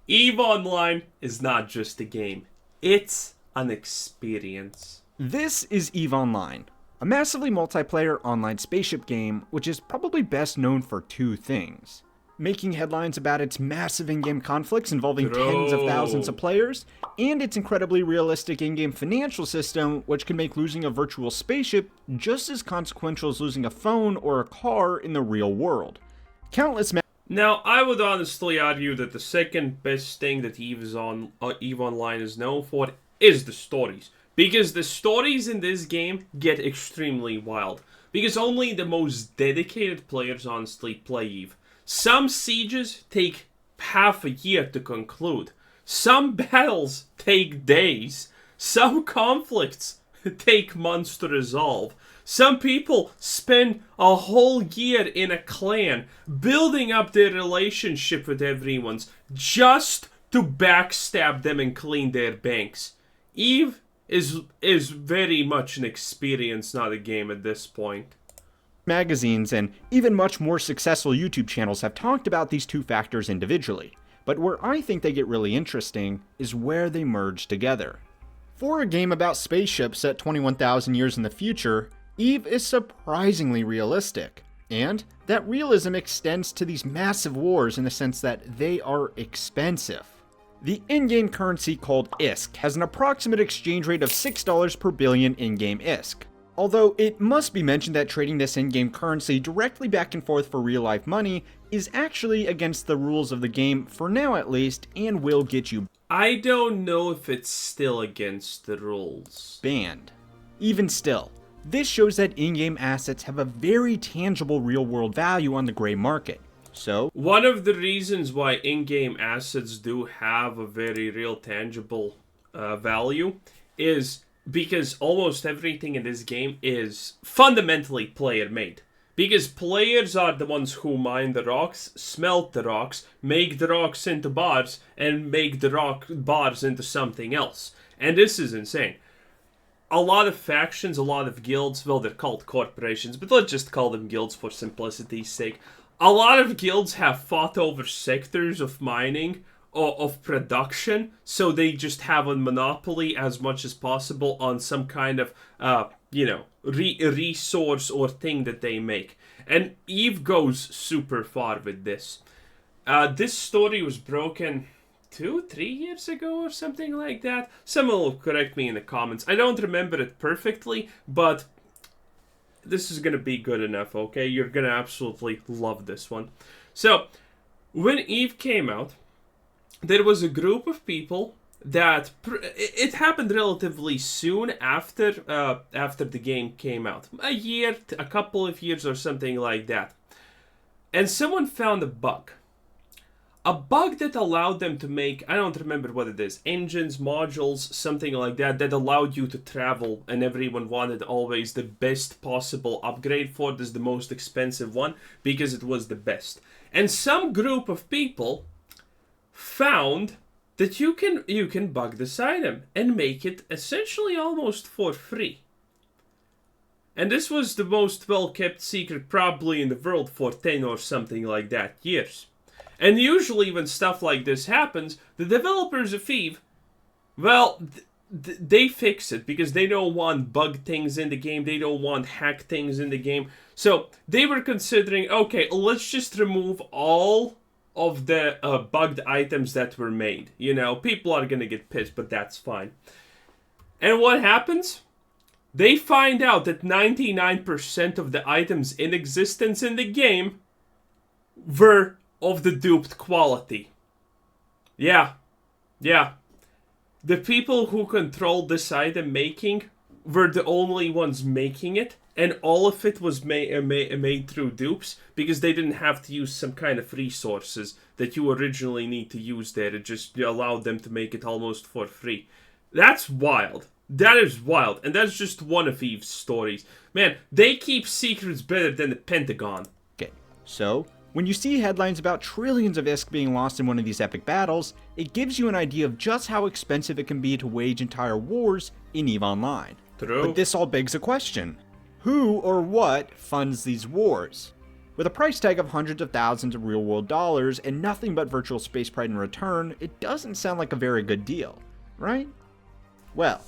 EVE Online is not just a game, it's an experience. This is EVE Online, a massively multiplayer online spaceship game which is probably best known for two things. Making headlines about its massive in-game conflicts involving tens of thousands of players, and its incredibly realistic in-game financial system which can make losing a virtual spaceship just as consequential as losing a phone or a car in the real world. Countless Now, I would honestly argue that the second best thing that EVE Online is known for is the stories. Because the stories in this game get extremely wild. Because only the most dedicated players honestly play EVE. Some sieges take half a year to conclude. Some battles take days. Some conflicts take months to resolve. Some people spend a whole year in a clan building up their relationship with everyone just to backstab them and clean their banks. EVE is very much an experience, not a game at this point. Magazines and even much more successful YouTube channels have talked about these two factors individually, but where I think they get really interesting is where they merge together. For a game about spaceships set 21,000 years in the future, EVE is surprisingly realistic, and that realism extends to these massive wars in the sense that they are expensive. The in-game currency called ISK has an approximate exchange rate of $6 per billion in-game ISK. Although it must be mentioned that trading this in-game currency directly back and forth for real-life money is actually against the rules of the game, for now at least, and will get you I don't know if it's still against the rules. banned. Even still, this shows that in-game assets have a very tangible real-world value on the gray market. So, one of the reasons why in-game assets do have a very real tangible value is because almost everything in this game is fundamentally player-made. Because players are the ones who mine the rocks, smelt the rocks, make the rocks into bars, and make the bars into something else. And this is insane. A lot of factions, a lot of guilds, well, they're called corporations, but let's just call them guilds for simplicity's sake. A lot of guilds have fought over sectors of mining, of production, so they just have a monopoly as much as possible on some kind of, resource or thing that they make. And EVE goes super far with this. This story was broken 2-3 years ago or something like that. Someone will correct me in the comments. I don't remember it perfectly, but this is gonna be good enough, okay? You're gonna absolutely love this one. So, when EVE came out, there was a group of people that it happened relatively soon after the game came out, a couple of years or something like that, and someone found a bug that allowed them to make, I don't remember what it is, engines, modules, something like that allowed you to travel, and everyone wanted always the best possible upgrade for this, the most expensive one, because it was the best. And some group of people found that you can bug this item and make it essentially almost for free. And this was the most well-kept secret probably in the world for 10 or something like that years. And usually when stuff like this happens, the developers of EVE, well, they fix it because they don't want bug things in the game, they don't want hack things in the game. So they were considering, okay, let's just remove all of the bugged items that were made. You know, people are gonna get pissed, but that's fine. And what happens? They find out that 99% of the items in existence in the game were of the duped quality. Yeah. The people who controlled this item making were the only ones making it, and all of it was made through dupes because they didn't have to use some kind of resources that you originally need to use there. It just allowed them to make it almost for free. That's wild. That is wild. And that's just one of EVE's stories. Man, they keep secrets better than the Pentagon. okay, so when you see headlines about trillions of ISK being lost in one of these epic battles, it gives you an idea of just how expensive it can be to wage entire wars in EVE Online. True. But this all begs a question. Who or what funds these wars? With a price tag of hundreds of thousands of real-world dollars and nothing but virtual space pride in return, it doesn't sound like a very good deal, right? Well,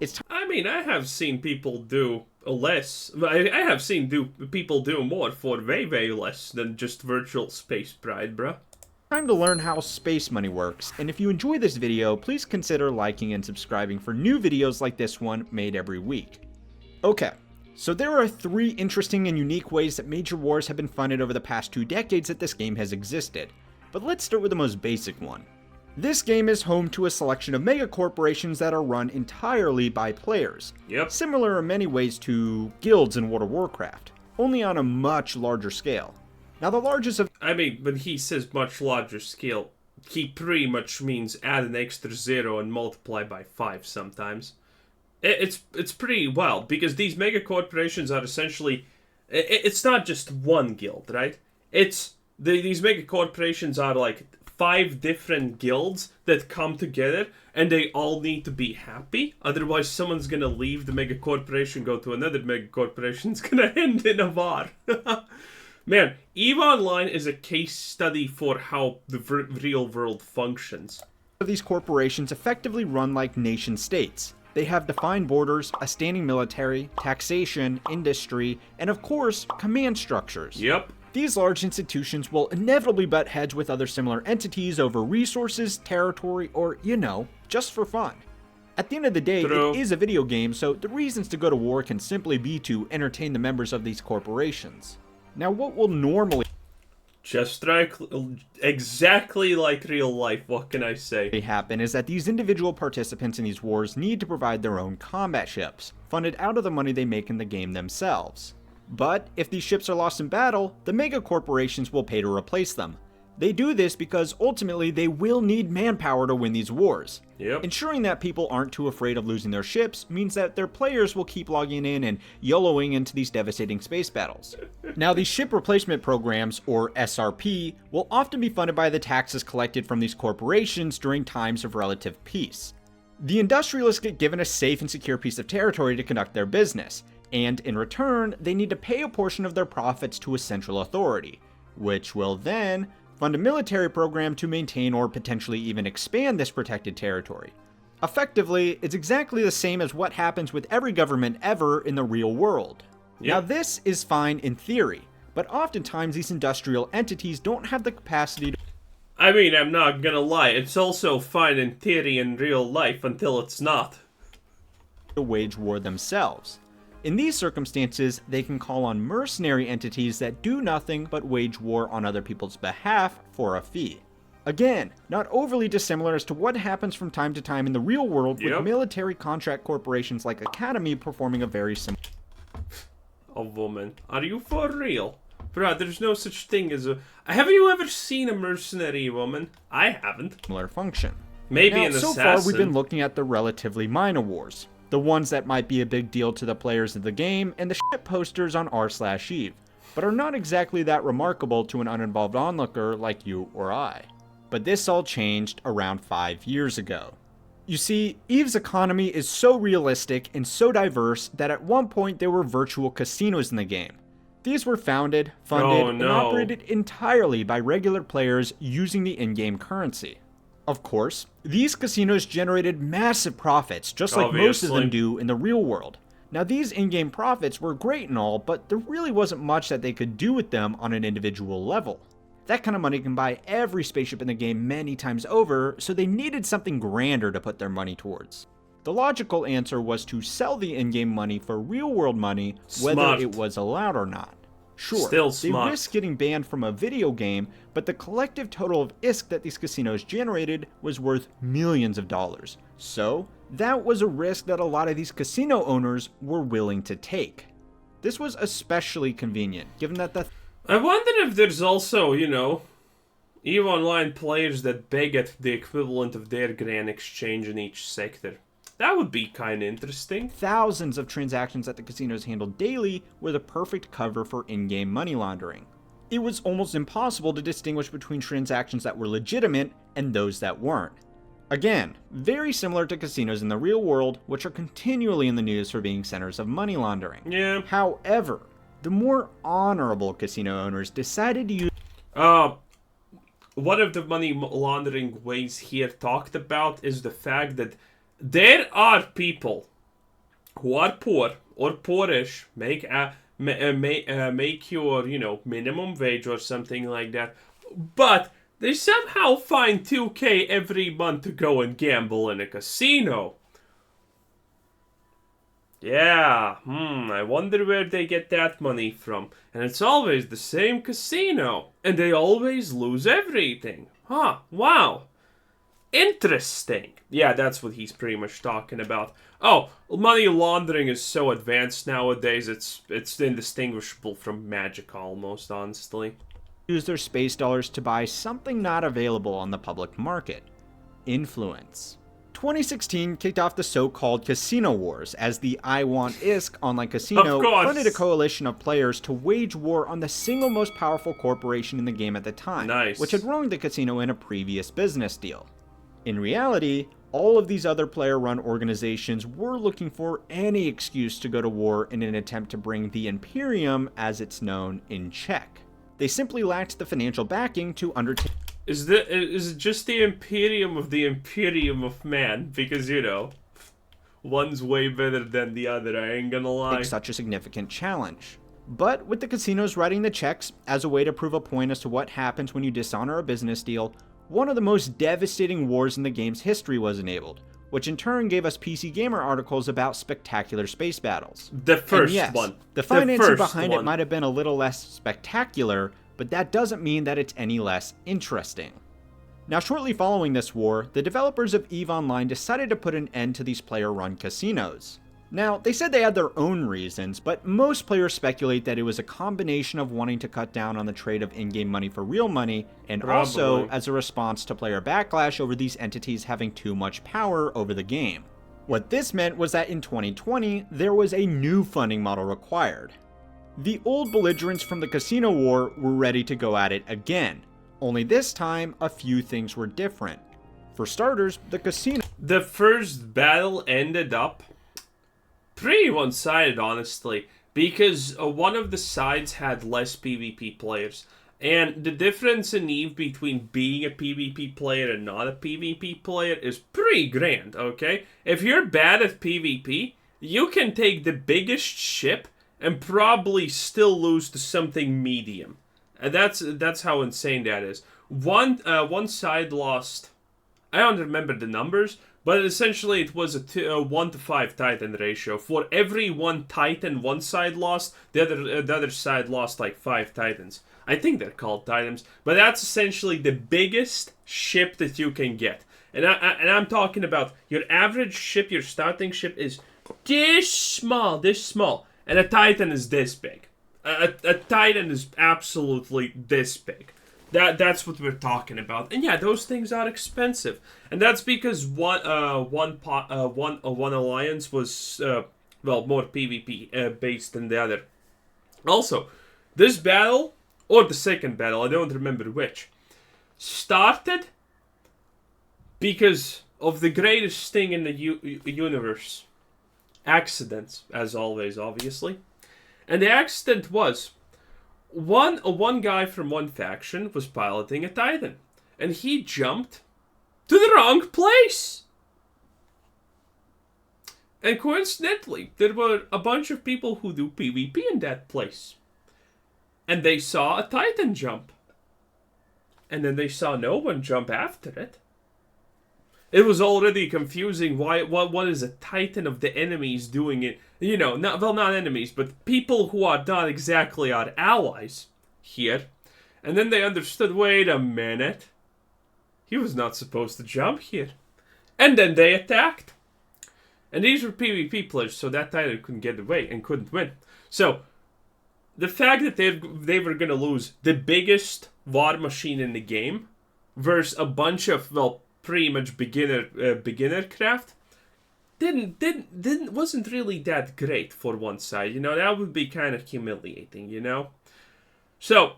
it's I mean, I have seen people do less. I have seen people do more for way, way less than just virtual space pride, bruh. time to learn how space money works, and if you enjoy this video, please consider liking and subscribing for new videos like this one made every week. Okay, so there are 3 interesting and unique ways that major wars have been funded over the past 2 decades that this game has existed, but let's start with the most basic one. This game is home to a selection of mega corporations that are run entirely by players. Yep. Similar in many ways to guilds in World of Warcraft, only on a much larger scale. Now the largest of I mean, when he says much larger scale, he pretty much means add an extra 0 and multiply by 5 sometimes. It's pretty wild, because these mega corporations are essentially... It's not just one guild, right? These mega corporations are like 5 different guilds that come together, and they all need to be happy. Otherwise, someone's gonna leave the mega corporation, go to another mega corporation. It's gonna end in a war. Man, EVE Online is a case study for how the real world functions. these corporations effectively run like nation states. They have defined borders, a standing military, taxation, industry, and of course, command structures. Yep. These large institutions will inevitably butt heads with other similar entities over resources, territory, or, just for fun. At the end of the day, True. It is a video game, so the reasons to go to war can simply be to entertain the members of these corporations. Now, what will normally Just exactly like real life, what can I say? happen is that these individual participants in these wars need to provide their own combat ships, funded out of the money they make in the game themselves. But if these ships are lost in battle, the mega corporations will pay to replace them. They do this because ultimately they will need manpower to win these wars. Yep. Ensuring that people aren't too afraid of losing their ships means that their players will keep logging in and YOLOing into these devastating space battles. Now, these ship replacement programs, or SRP, will often be funded by the taxes collected from these corporations during times of relative peace. The industrialists get given a safe and secure piece of territory to conduct their business, and in return, they need to pay a portion of their profits to a central authority, which will then fund a military program to maintain or potentially even expand this protected territory. Effectively, it's exactly the same as what happens with every government ever in the real world. Yep. Now, this is fine in theory, but oftentimes these industrial entities don't have the capacity to I mean, I'm not gonna lie, it's also fine in theory in real life until it's not. wage war themselves. In these circumstances, they can call on mercenary entities that do nothing but wage war on other people's behalf for a fee. Again, not overly dissimilar as to what happens from time to time in the real world Yep. with military contract corporations like Academy performing a very A woman. Are you for real? Bruh, there's no such thing as a... Have you ever seen a mercenary woman? I haven't. similar function. Maybe Now, an so assassin. far we've been looking at the relatively minor wars, the ones that might be a big deal to the players of the game and the shit posters on r/Eve, but are not exactly that remarkable to an uninvolved onlooker like you or I. But this all changed around 5 years ago. You see, EVE's economy is so realistic and so diverse that at one point there were virtual casinos in the game. These were founded, funded, Oh, and no. operated entirely by regular players using the in-game currency. Of course, these casinos generated massive profits, just like most of them Obviously. do in the real world. Now, these in-game profits were great and all, but there really wasn't much that they could do with them on an individual level. That kind of money can buy every spaceship in the game many times over, so they needed something grander to put their money towards. The logical answer was to sell the in-game money for real-world money, whether Smart. it was allowed or not. Sure, Still they smart. risked getting banned from a video game, but the collective total of ISK that these casinos generated was worth millions of dollars. So, that was a risk that a lot of these casino owners were willing to take. This was especially convenient, given that the I wonder if there's also, EVE Online players that beg at the equivalent of their grand exchange in each sector. That would be kind of interesting. thousands of transactions that the casinos handled daily were the perfect cover for in-game money laundering. It was almost impossible to distinguish between transactions that were legitimate and those that weren't. Again, very similar to casinos in the real world, which are continually in the news for being centers of money laundering. Yeah. However, the more honorable casino owners decided to use One of the money laundering ways here talked about is the fact that there are people who are poor or poorish, make your minimum wage or something like that, but they somehow find 2K every month to go and gamble in a casino. Yeah, I wonder where they get that money from. And it's always the same casino. And they always lose everything. Huh, wow. Interesting. Yeah, that's what he's pretty much talking about. Oh, money laundering is so advanced nowadays, it's indistinguishable from magic almost, honestly. use their space dollars to buy something not available on the public market: influence. 2016 kicked off the so-called Casino Wars, as the I Want ISK online casino funded a coalition of players to wage war on the single most powerful corporation in the game at the time, which had wronged the casino in a previous business deal. In reality, all of these other player-run organizations were looking for any excuse to go to war in an attempt to bring the Imperium, as it's known, in check. They simply lacked the financial backing to undertake. Is it just the Imperium of man? Because, one's way better than the other, I ain't gonna lie. Such a significant challenge. But with the casinos writing the checks as a way to prove a point as to what happens when you dishonor a business deal, one of the most devastating wars in the game's history was enabled, which in turn gave us PC Gamer articles about spectacular space battles. The first one. The financing behind it might have been a little less spectacular, but that doesn't mean that it's any less interesting. Now, shortly following this war, the developers of EVE Online decided to put an end to these player-run casinos. Now, they said they had their own reasons, but most players speculate that it was a combination of wanting to cut down on the trade of in-game money for real money, and also as a response to player backlash over these entities having too much power over the game. What this meant was that in 2020, there was a new funding model required. The old belligerents from the casino war were ready to go at it again, only this time a few things were different. For starters, the first battle ended up pretty one-sided, honestly, because one of the sides had less PvP players. And the difference in EVE between being a PvP player and not a PvP player is pretty grand, okay? If you're bad at PvP, you can take the biggest ship and probably still lose to something medium. And that's how insane that is. One side lost, I don't remember the numbers, but essentially it was a 1 to 5 Titan ratio. For every 1 Titan one side lost, the other side lost like 5 Titans. I think they're called Titans, but that's essentially the biggest ship that you can get. And I'm talking about your average ship, your starting ship is this small, and a Titan is this big. A Titan is absolutely this big. That's what we're talking about. And yeah, those things are expensive. And that's because one alliance was more PvP based than the other. Also, this battle, or the second battle, I don't remember which, started because of the greatest thing in the universe. Accidents, as always, obviously. And the accident was one guy from one faction was piloting a Titan, and he jumped to the wrong place. And coincidentally, there were a bunch of people who do PvP in that place. And they saw a Titan jump. And then they saw no one jump after it. It was already confusing. What is a Titan of the enemies doing it? Not enemies, but people who are not exactly our allies here. And then they understood, wait a minute. He was not supposed to jump here. And then they attacked. And these were PvP players, so that Titan couldn't get away and couldn't win. So, the fact that they were going to lose the biggest war machine in the game versus a bunch of, pretty much beginner craft wasn't really that great for one side. That would be kind of humiliating, So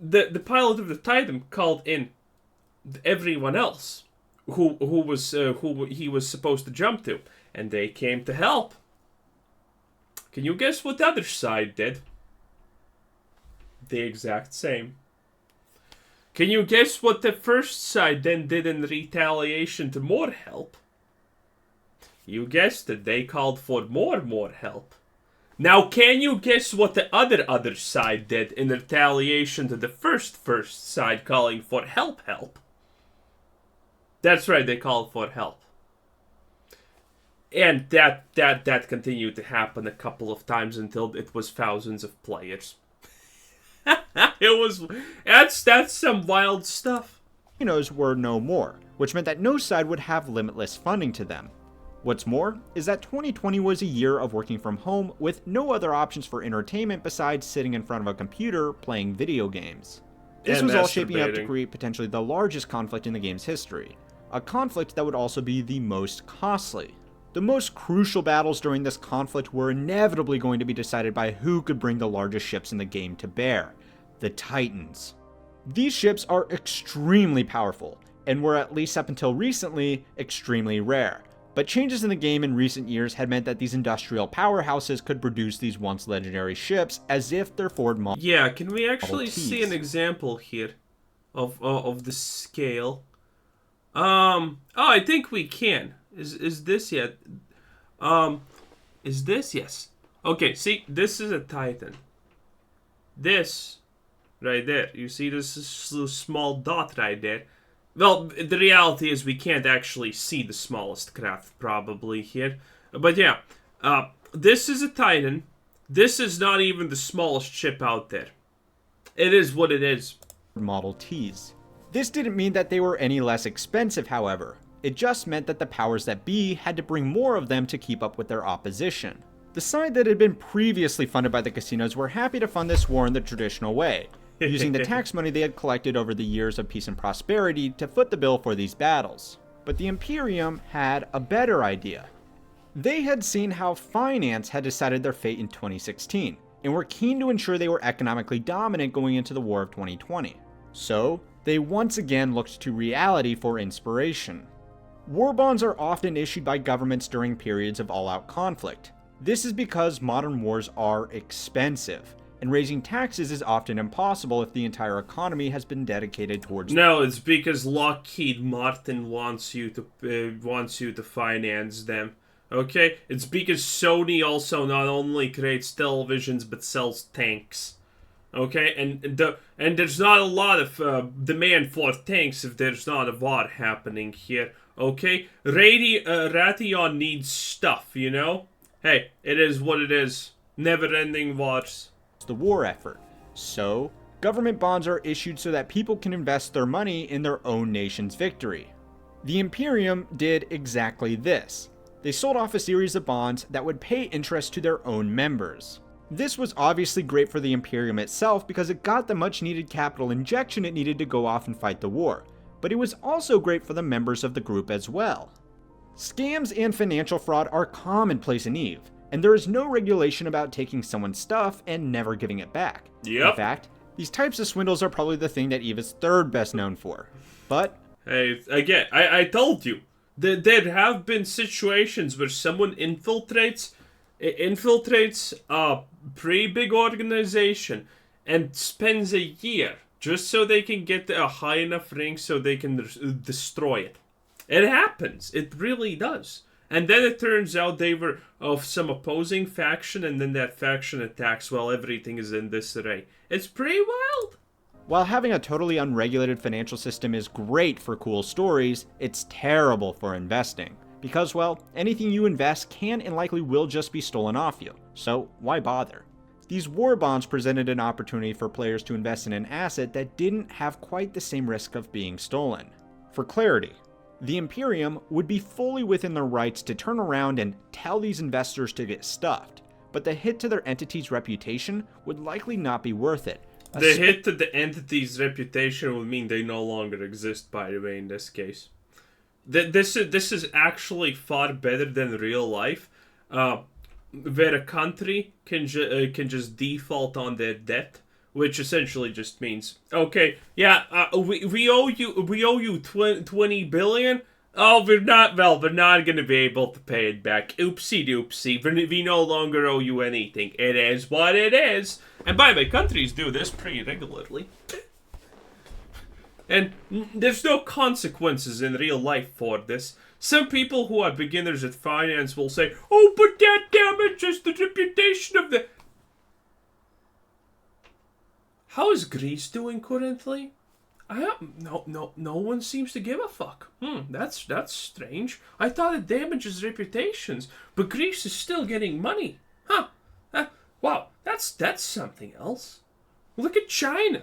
the pilot of the Titan called in everyone else who he was supposed to jump to, and they came to help. Can you guess what the other side did? the exact same. Can you guess what the first side then did in retaliation to more help? You guessed it, they called for more help. Now, can you guess what the other side did in retaliation to the first side calling for help? That's right, they called for help. And that continued to happen a couple of times until it was thousands of players. That's some wild stuff. Casinos were no more, which meant that no side would have limitless funding to them. What's more is that 2020 was a year of working from home with no other options for entertainment besides sitting in front of a computer playing video games. This was all shaping up to create potentially the largest conflict in the game's history, a conflict that would also be the most costly. The most crucial battles during this conflict were inevitably going to be decided by who could bring the largest ships in the game to bear, the Titans. These ships are extremely powerful, and were at least up until recently, extremely rare. But changes in the game in recent years had meant that these industrial powerhouses could produce these once legendary ships as if they're Ford Model. Yeah, can we actually see an example here of the scale? Oh, I think we can. Is this yet? Is this? Yes. Okay, see, this is a Titan. This, right there. You see this small dot right there? Well, the reality is we can't actually see the smallest craft probably here. But yeah, this is a Titan. This is not even the smallest ship out there. It is what it is. Model Ts. This didn't mean that they were any less expensive, however. It just meant that the powers that be had to bring more of them to keep up with their opposition. The side that had been previously funded by the casinos were happy to fund this war in the traditional way, using the tax money they had collected over the years of peace and prosperity to foot the bill for these battles. But the Imperium had a better idea. They had seen how finance had decided their fate in 2016, and were keen to ensure they were economically dominant going into the War of 2020. So, they once again looked to reality for inspiration. War bonds are often issued by governments during periods of all-out conflict. This is because modern wars are expensive, and raising taxes is often impossible if the entire economy has been dedicated towards... No, it's because Lockheed Martin wants you to finance them. Okay? It's because Sony also not only creates televisions but sells tanks. Okay? And there's not a lot of demand for tanks if there's not a war happening here. Okay? Raytheon needs stuff, you know? Hey, it is what it is. Never-ending wars. The war effort. So, government bonds are issued so that people can invest their money in their own nation's victory. The Imperium did exactly this. They sold off a series of bonds that would pay interest to their own members. This was obviously great for the Imperium itself because it got the much needed capital injection it needed to go off and fight the war, but it was also great for the members of the group as well. Scams and financial fraud are commonplace in EVE, and there is no regulation about taking someone's stuff and never giving it back. Yep. In fact, these types of swindles are probably the thing that EVE is third best known for. But... hey, again, I told you, there have been situations where someone infiltrates a pretty big organization and spends a year just so they can get a high enough rank so they can destroy it. It happens. It really does. And then it turns out they were of some opposing faction, and then that faction attacks while everything is in disarray. It's pretty wild. While having a totally unregulated financial system is great for cool stories, it's terrible for investing. Because, well, anything you invest can and likely will just be stolen off you. So, why bother? These war bonds presented an opportunity for players to invest in an asset that didn't have quite the same risk of being stolen. For clarity, the Imperium would be fully within their rights to turn around and tell these investors to get stuffed, but the hit to their entity's reputation would likely not be worth it. The hit to the entity's reputation would mean they no longer exist, by the way, in this case. This is actually far better than real life, where a country can just default on their debt, which essentially just means, okay, yeah, we owe you 20 billion. Oh, we're not going to be able to pay it back. Oopsie doopsie. We no longer owe you anything. It is what it is. And by the way, countries do this pretty regularly. And there's no consequences in real life for this. Some people who are beginners at finance will say, oh, but that damages the reputation of the... How is Greece doing currently? No one seems to give a fuck. That's strange. I thought it damages reputations, but Greece is still getting money. Huh? Wow, that's something else. Look at China.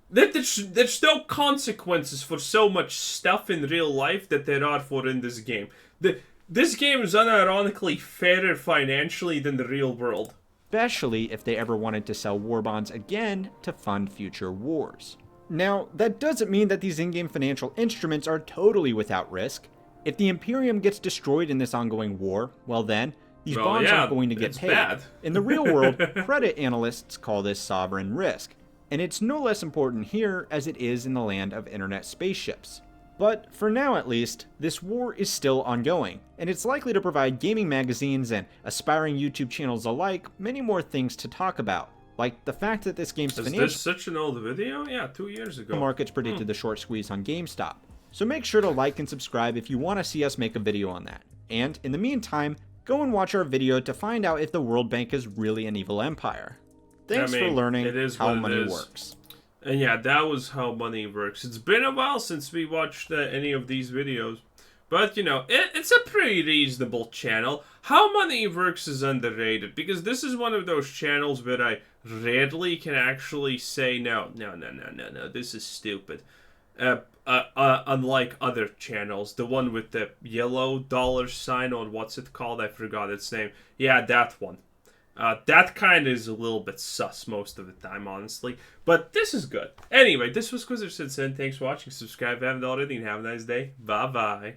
There's no consequences for so much stuff in real life that there are for in this game. This game is unironically fairer financially than the real world. Especially if they ever wanted to sell war bonds again to fund future wars. Now, that doesn't mean that these in-game financial instruments are totally without risk. If the Imperium gets destroyed in this ongoing war, well then, these bonds aren't going to get paid. Bad. In the real world, credit analysts call this sovereign risk, and it's no less important here as it is in the land of internet spaceships. But for now at least, this war is still ongoing, and it's likely to provide gaming magazines and aspiring YouTube channels alike many more things to talk about, like the fact that this game's financial... Is this such an old video? Yeah, 2 years ago. ...markets predicted the short squeeze on GameStop. So make sure to like and subscribe if you want to see us make a video on that. And in the meantime, go and watch our video to find out if the World Bank is really an evil empire. Thanks for learning how money works. And yeah, that was how money works. It's been a while since we watched any of these videos. But, you know, it's a pretty reasonable channel. How money works is underrated. Because this is one of those channels where I rarely can actually say, no, this is stupid. Unlike other channels. The one with the yellow $sign on, what's it called? I forgot its name. Yeah, that one. That kind of is a little bit sus most of the time, honestly. But this is good. Anyway, this was Quizzer Sin. Thanks for watching. Subscribe if you haven't already, and have a nice day. Bye-bye.